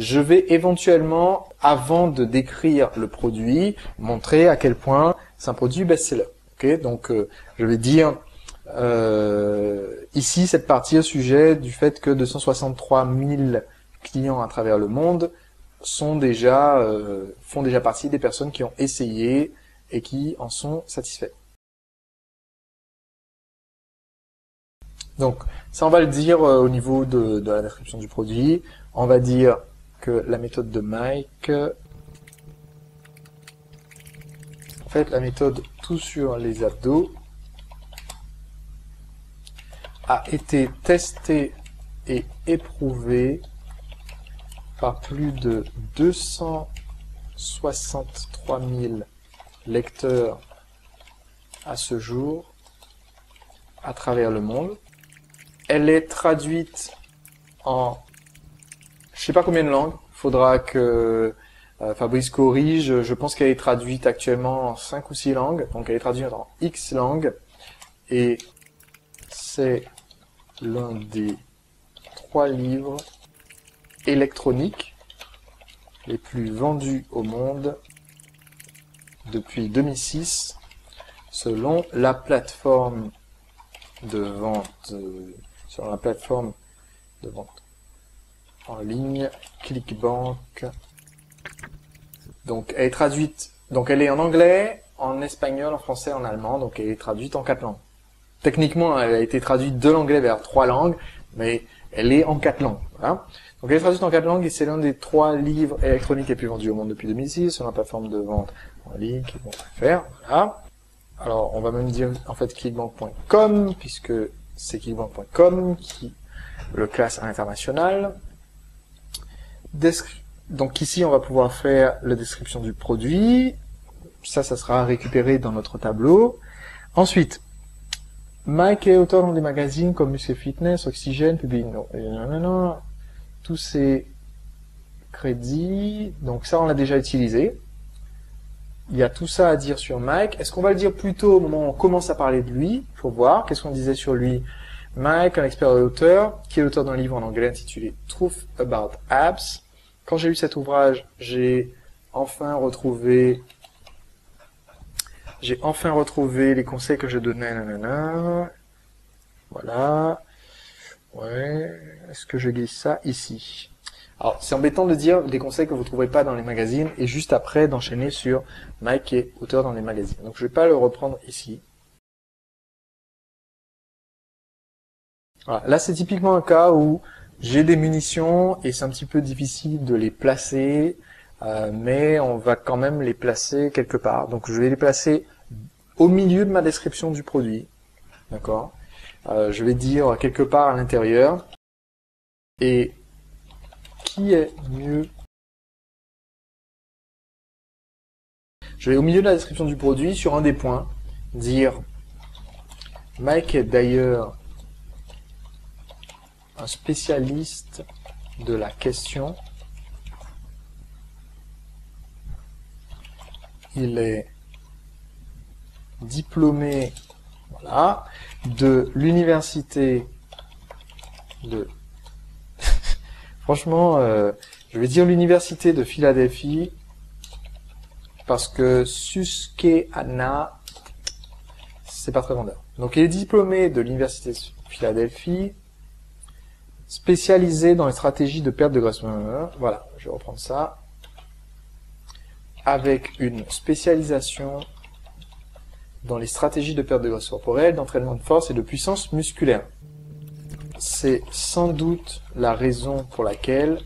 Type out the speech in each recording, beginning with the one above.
je vais éventuellement, avant de décrire le produit, montrer à quel point c'est un produit best-seller. Okay, donc, je vais dire ici cette partie au sujet du fait que 263 000 clients à travers le monde font déjà partie des personnes qui ont essayé et qui en sont satisfaits. Donc, ça on va le dire au niveau de la description du produit. On va dire que la méthode de Mike, en fait la méthode tout sur les abdos, a été testée et éprouvée par plus de 263 000 lecteurs à ce jour à travers le monde. Elle est traduite en je sais pas combien de langues. Faudra que Fabrice corrige. Je pense qu'elle est traduite actuellement en 5 ou 6 langues. Donc elle est traduite en X langues. Et c'est l'un des 3 livres électroniques les plus vendus au monde depuis 2006, selon la plateforme de vente, en ligne ClickBank. Donc elle est traduite, donc elle est en anglais, en espagnol, en français, en allemand, donc elle est traduite en 4 langues. Techniquement, elle a été traduite de l'anglais vers 3 langues, mais elle est en 4 langues. Voilà. Donc elle est traduite en 4 langues et c'est l'un des 3 livres électroniques les plus vendus au monde depuis 2006 sur la plateforme de vente en ligne qui vont faire. Voilà. Alors on va même dire en fait clickbank.com puisque c'est clickbank.com qui le classe à l'international. Donc ici on va pouvoir faire la description du produit. Ça sera récupéré dans notre tableau. Ensuite, Mike est auteur dans des magazines comme Muscle Fitness, Oxygène, publie tous ces crédits. Donc ça, on l'a déjà utilisé. Il y a tout ça à dire sur Mike. Est-ce qu'on va le dire plutôt au moment où on commence à parler de lui? Il faut voir. Qu'est-ce qu'on disait sur lui? Mike, un expert et auteur, qui est l'auteur d'un livre en anglais intitulé Truth About Abs. Quand j'ai lu cet ouvrage, j'ai enfin retrouvé les conseils que je donnais. Voilà. Ouais. Est-ce que je glisse ça ici? Alors, c'est embêtant de dire des conseils que vous ne trouverez pas dans les magazines et juste après d'enchaîner sur Mike qui est auteur dans les magazines. Donc, je ne vais pas le reprendre ici. Voilà. Là, c'est typiquement un cas où j'ai des munitions et c'est un petit peu difficile de les placer, mais on va quand même les placer quelque part. Donc, je vais les placer au milieu de ma description du produit. D'accord? Je vais dire quelque part à l'intérieur. Et qui est mieux? Je vais au milieu de la description du produit, sur un des points, dire Mike est d'ailleurs un spécialiste de la question. Il est diplômé, voilà, de l'université de... Franchement, je vais dire l'université de Philadelphie parce que Susquehanna, c'est pas très vendeur. Donc, il est diplômé de l'université de Philadelphie, spécialisé dans les stratégies de perte de graisse. Voilà, je vais reprendre ça. Avec une spécialisation dans les stratégies de perte de graisse corporelle, d'entraînement de force et de puissance musculaire. C'est sans doute la raison pour laquelle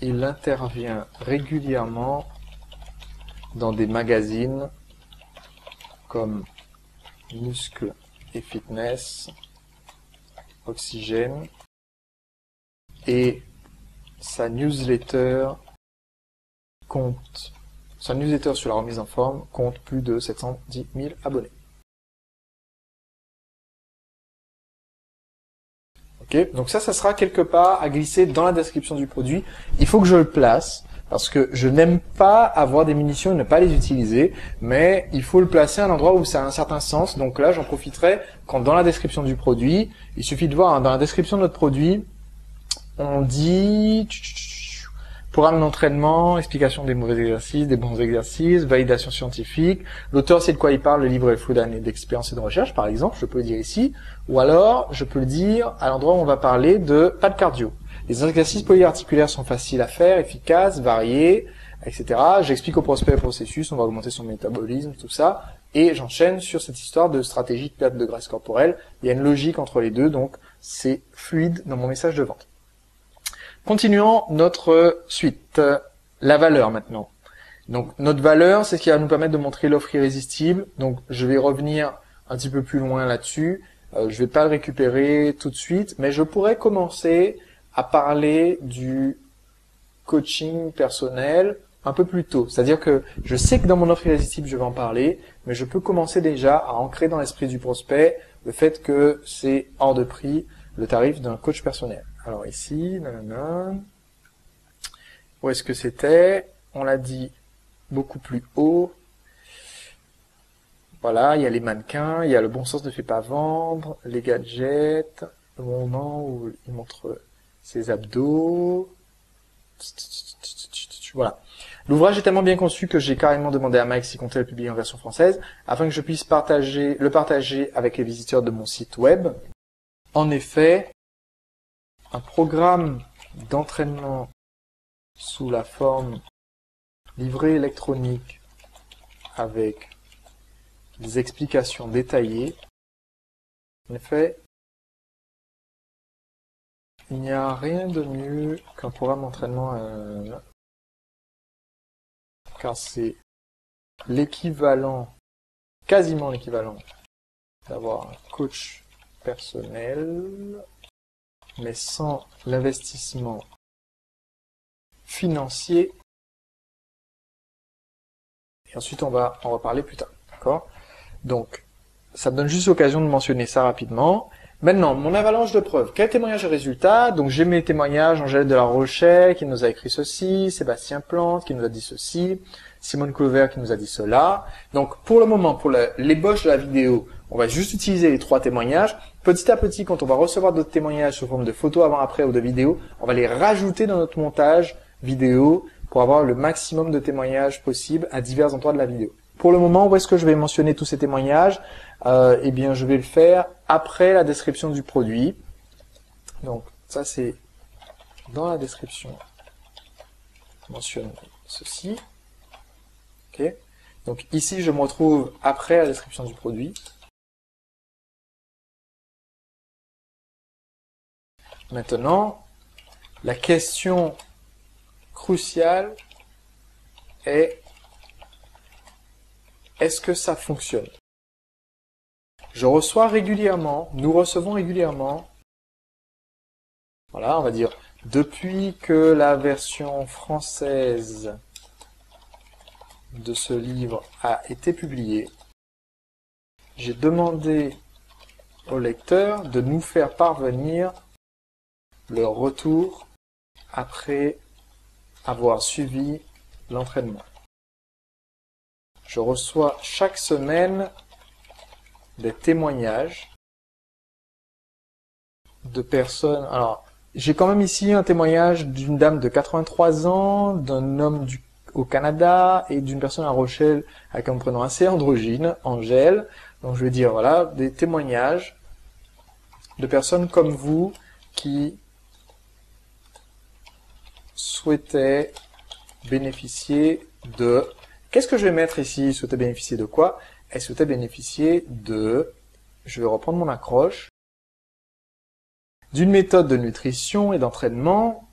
il intervient régulièrement dans des magazines comme Muscle et Fitness, Oxygène, et sa newsletter sur la remise en forme compte plus de 710 000 abonnés. Ok, donc ça sera quelque part à glisser dans la description du produit. Il faut que je le place parce que je n'aime pas avoir des munitions et ne pas les utiliser, mais il faut le placer à un endroit où ça a un certain sens. Donc là, j'en profiterai quand dans la description du produit, il suffit de voir, hein, dans la description de notre produit, on dit Programme d'entraînement, explication des mauvais exercices, des bons exercices, validation scientifique. L'auteur sait de quoi il parle, le livre est le fruit d'années d'expérience et de recherche, par exemple, je peux le dire ici. Ou alors, je peux le dire à l'endroit où on va parler de pas de cardio. Les exercices polyarticulaires sont faciles à faire, efficaces, variés, etc. J'explique au prospect le processus, on va augmenter son métabolisme, tout ça. Et j'enchaîne sur cette histoire de stratégie de perte de graisse corporelle. Il y a une logique entre les deux, donc c'est fluide dans mon message de vente. Continuons notre suite. La valeur maintenant. Donc notre valeur, c'est ce qui va nous permettre de montrer l'offre irrésistible. Donc je vais revenir un petit peu plus loin là-dessus. Je vais pas le récupérer tout de suite, mais je pourrais commencer à parler du coaching personnel un peu plus tôt. C'est-à-dire que je sais que dans mon offre irrésistible, je vais en parler, mais je peux commencer déjà à ancrer dans l'esprit du prospect le fait que c'est hors de prix le tarif d'un coach personnel. Alors ici, nanana, où est-ce que c'était? On l'a dit beaucoup plus haut. Voilà, il y a les mannequins, il y a le bon sens ne fait pas vendre, les gadgets, le moment où il montre ses abdos. Voilà. L'ouvrage est tellement bien conçu que j'ai carrément demandé à Mike s'il comptait le publier en version française, afin que je puisse le partager avec les visiteurs de mon site web. En effet, un programme d'entraînement sous la forme livret électronique avec des explications détaillées. En effet, il n'y a rien de mieux qu'un programme d'entraînement, car c'est l'équivalent, quasiment l'équivalent, d'avoir un coach personnel, mais sans l'investissement financier. Et ensuite, on va en reparler plus tard. D'accord ? Donc, ça me donne juste l'occasion de mentionner ça rapidement. Maintenant, mon avalanche de preuves. Quel témoignage et résultat? Donc, j'ai mes témoignages, Angèle de la Rochelle qui nous a écrit ceci, Sébastien Plante qui nous a dit ceci, Simone Clover qui nous a dit cela. Donc, pour le moment, pour l'ébauche de la vidéo, on va juste utiliser les 3 témoignages. Petit à petit, quand on va recevoir d'autres témoignages sous forme de photos avant-après ou de vidéos, on va les rajouter dans notre montage vidéo pour avoir le maximum de témoignages possibles à divers endroits de la vidéo. Pour le moment, où est-ce que je vais mentionner tous ces témoignages? Eh bien, je vais le faire après la description du produit. Donc, ça c'est dans la description. Je mentionne ceci. Ok. Donc ici, je me retrouve après la description du produit. Maintenant, la question cruciale est: est-ce que ça fonctionne? Je reçois régulièrement, nous recevons régulièrement, voilà, on va dire, depuis que la version française de ce livre a été publiée, j'ai demandé aux lecteurs de nous faire parvenir leur retour après avoir suivi l'entraînement. Je reçois chaque semaine des témoignages de personnes. Alors, j'ai quand même ici un témoignage d'une dame de 83 ans, d'un homme au Canada et d'une personne à Rochelle avec un prénom assez androgyne, Angèle. Donc je vais dire, voilà, des témoignages de personnes comme vous qui souhaitaient bénéficier de... Qu'est-ce que je vais mettre ici? Souhaiter bénéficier de quoi? Elle souhaitait bénéficier de... Je vais reprendre mon accroche. D'une méthode de nutrition et d'entraînement.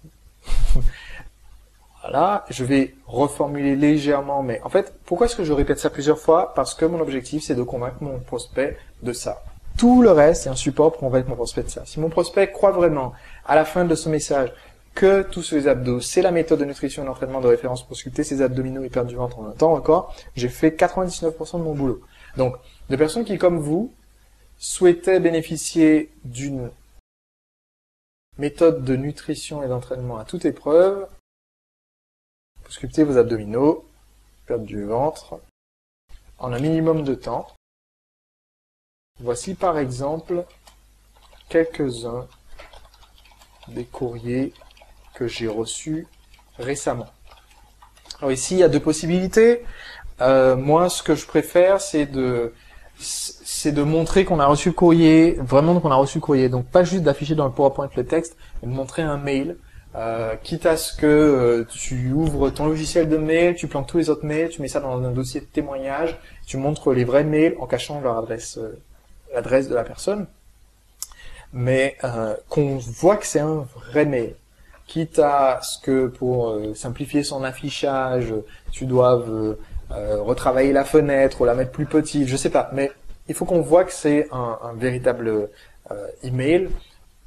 Voilà, je vais reformuler légèrement, mais en fait, pourquoi est-ce que je répète ça plusieurs fois? Parce que mon objectif, c'est de convaincre mon prospect de ça. Tout le reste, c'est un support pour convaincre mon prospect de ça. Si mon prospect croit vraiment, à la fin de ce message, que tous ces abdos, c'est la méthode de nutrition et d'entraînement de référence pour sculpter ses abdominaux et perdre du ventre en un temps record, j'ai fait 99% de mon boulot. Donc, de personnes qui, comme vous, souhaitaient bénéficier d'une méthode de nutrition et d'entraînement à toute épreuve, pour sculpter vos abdominaux, perdre du ventre, en un minimum de temps. Voici par exemple quelques-uns des courriers que j'ai reçus récemment. Alors ici, il y a deux possibilités. Moi, ce que je préfère, c'est de montrer qu'on a reçu le courrier, vraiment qu'on a reçu le courrier. Donc pas juste d'afficher dans le PowerPoint le texte, mais de montrer un mail. Quitte à ce que tu ouvres ton logiciel de mail, tu planques tous les autres mails, tu mets ça dans un dossier de témoignage, tu montres les vrais mails en cachant leur adresse, l'adresse de la personne, mais qu'on voit que c'est un vrai mail. Quitte à ce que pour simplifier son affichage, tu doives retravailler la fenêtre ou la mettre plus petite, je sais pas, mais il faut qu'on voit que c'est un véritable email.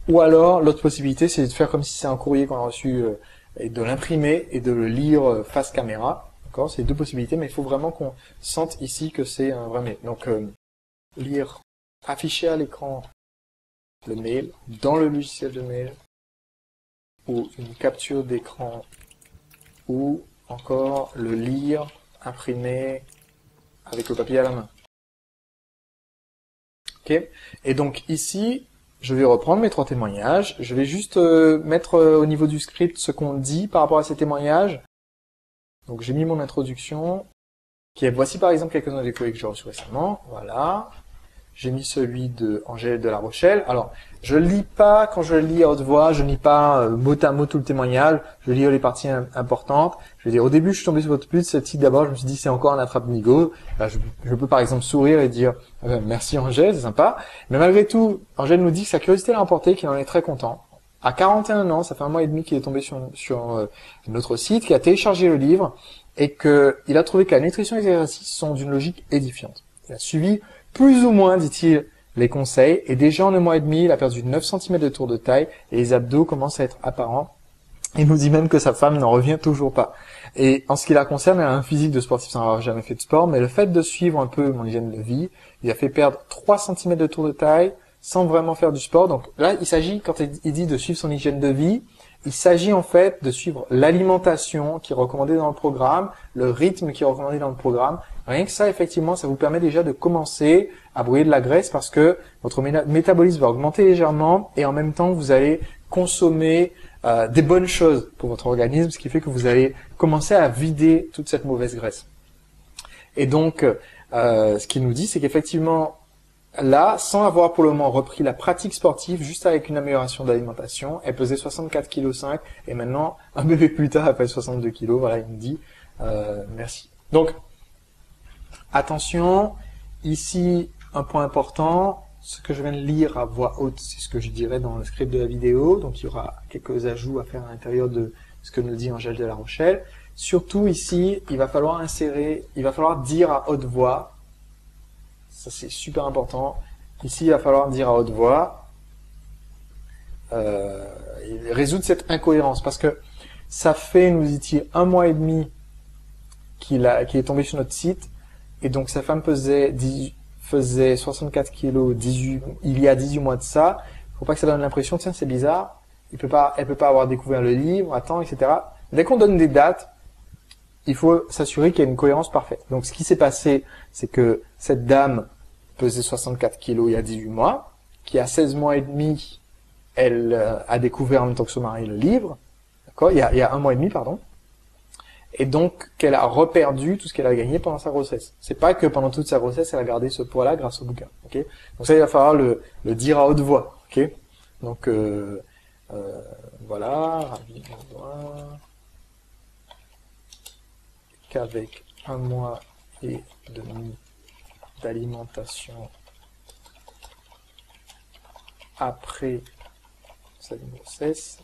Ou alors, l'autre possibilité, c'est de faire comme si c'est un courrier qu'on a reçu et de l'imprimer et de le lire face caméra. D'accord ? C'est deux possibilités, mais il faut vraiment qu'on sente ici que c'est un vrai mail. Donc, lire, afficher à l'écran le mail dans le logiciel de mail, ou une capture d'écran, ou encore le lire, imprimer avec le papier à la main. Ok ? Et donc ici, je vais reprendre mes trois témoignages. Je vais juste mettre au niveau du script ce qu'on dit par rapport à ces témoignages. Donc j'ai mis mon introduction, qui est voici par exemple quelques-uns des courriers que j'ai reçus récemment. Voilà. J'ai mis celui de Angèle de La Rochelle. Alors, je lis pas, quand je lis à haute voix, je lis pas mot à mot tout le témoignage, je lis les parties importantes. Je veux dire, au début, je suis tombé sur votre pub, ce titre d'abord, je me suis dit, c'est encore un attrape-nigo. Je peux par exemple sourire et dire, merci Angèle, c'est sympa. Mais malgré tout, Angèle nous dit que sa curiosité l'a emporté, qu'il en est très content. À 41 ans, ça fait 1 mois et demi qu'il est tombé sur notre site, qu'il a téléchargé le livre, et qu'il a trouvé que la nutrition et les exercices sont d'une logique édifiante. Il a suivi plus ou moins, dit-il, les conseils, et déjà en 1 mois et demi, il a perdu 9 cm de tour de taille, et les abdos commencent à être apparents. Il nous dit même que sa femme n'en revient toujours pas. Et en ce qui la concerne, elle a un physique de sportif sans avoir jamais fait de sport, mais le fait de suivre un peu mon hygiène de vie, il a fait perdre 3 cm de tour de taille, sans vraiment faire du sport. Donc là, il s'agit, quand il dit de suivre son hygiène de vie, il s'agit en fait de suivre l'alimentation qui est recommandée dans le programme, le rythme qui est recommandé dans le programme. Rien que ça, effectivement, ça vous permet déjà de commencer à brûler de la graisse parce que votre métabolisme va augmenter légèrement et en même temps, vous allez consommer des bonnes choses pour votre organisme, ce qui fait que vous allez commencer à vider toute cette mauvaise graisse. Et donc, ce qu'il nous dit, c'est qu'effectivement, là, sans avoir pour le moment repris la pratique sportive, juste avec une amélioration d'alimentation, elle pesait 64,5 kg et maintenant, un bébé plus tard, elle pèse 62 kg. Voilà, il me dit merci. Donc, attention, ici, un point important, ce que je viens de lire à voix haute, c'est ce que je dirais dans le script de la vidéo, donc il y aura quelques ajouts à faire à l'intérieur de ce que nous dit Angèle de La Rochelle. Surtout ici, il va falloir dire à haute voix, ça c'est super important, ici il va falloir dire à haute voix, résoudre cette incohérence, parce que ça fait, nous dit-il, 1 mois et demi qu'il est tombé sur notre site, et donc sa femme faisait 64 kilos il y a 18 mois de ça. Faut pas que ça donne l'impression, tiens, c'est bizarre, elle peut pas avoir découvert le livre, attends, etc. Dès qu'on donne des dates, il faut s'assurer qu'il y a une cohérence parfaite. Donc ce qui s'est passé, c'est que cette dame pesait 64 kilos il y a 18 mois, qui a 16 mois et demi, elle a découvert en même temps que son mari le livre, d'accord, il y a 1 mois et demi, pardon. Et donc qu'elle a reperdu tout ce qu'elle a gagné pendant sa grossesse. C'est pas que pendant toute sa grossesse, elle a gardé ce poids-là grâce au bouquin. Okay, donc ça, il va falloir le dire à haute voix. Okay, donc voilà, ravi de voir qu'avec 1 mois et demi d'alimentation après sa grossesse,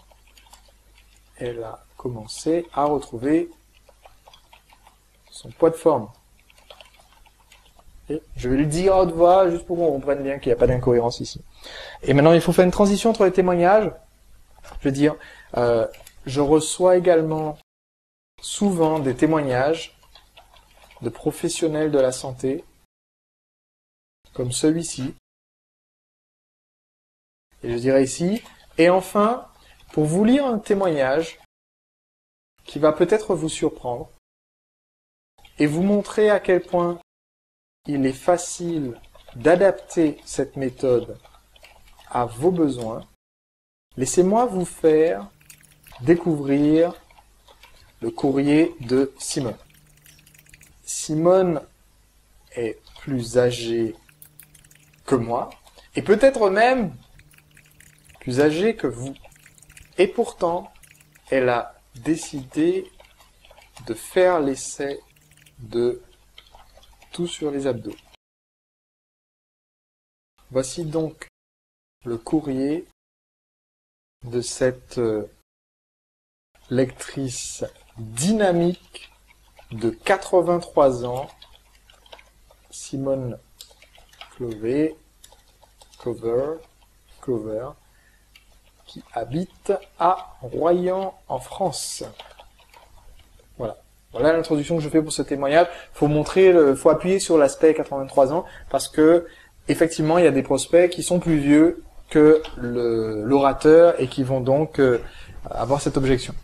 elle a commencé à retrouver son poids de forme. Et je vais le dire à haute voix, juste pour qu'on comprenne bien qu'il n'y a pas d'incohérence ici. Et maintenant, il faut faire une transition entre les témoignages. Je veux dire, je reçois également souvent des témoignages de professionnels de la santé, comme celui-ci. Et je dirais ici. Et enfin, pour vous lire un témoignage qui va peut-être vous surprendre, et vous montrer à quel point il est facile d'adapter cette méthode à vos besoins, laissez-moi vous faire découvrir le courrier de Simone. Simone est plus âgée que moi, et peut-être même plus âgée que vous. Et pourtant, elle a décidé de faire l'essai de tout sur les abdos. Voici donc le courrier de cette lectrice dynamique de 83 ans, Simone Clover, qui habite à Royan en France. Voilà. Voilà l'introduction que je fais pour ce témoignage. Faut appuyer sur l'aspect 83 ans parce que effectivement, il y a des prospects qui sont plus vieux que l'orateur et qui vont donc avoir cette objection.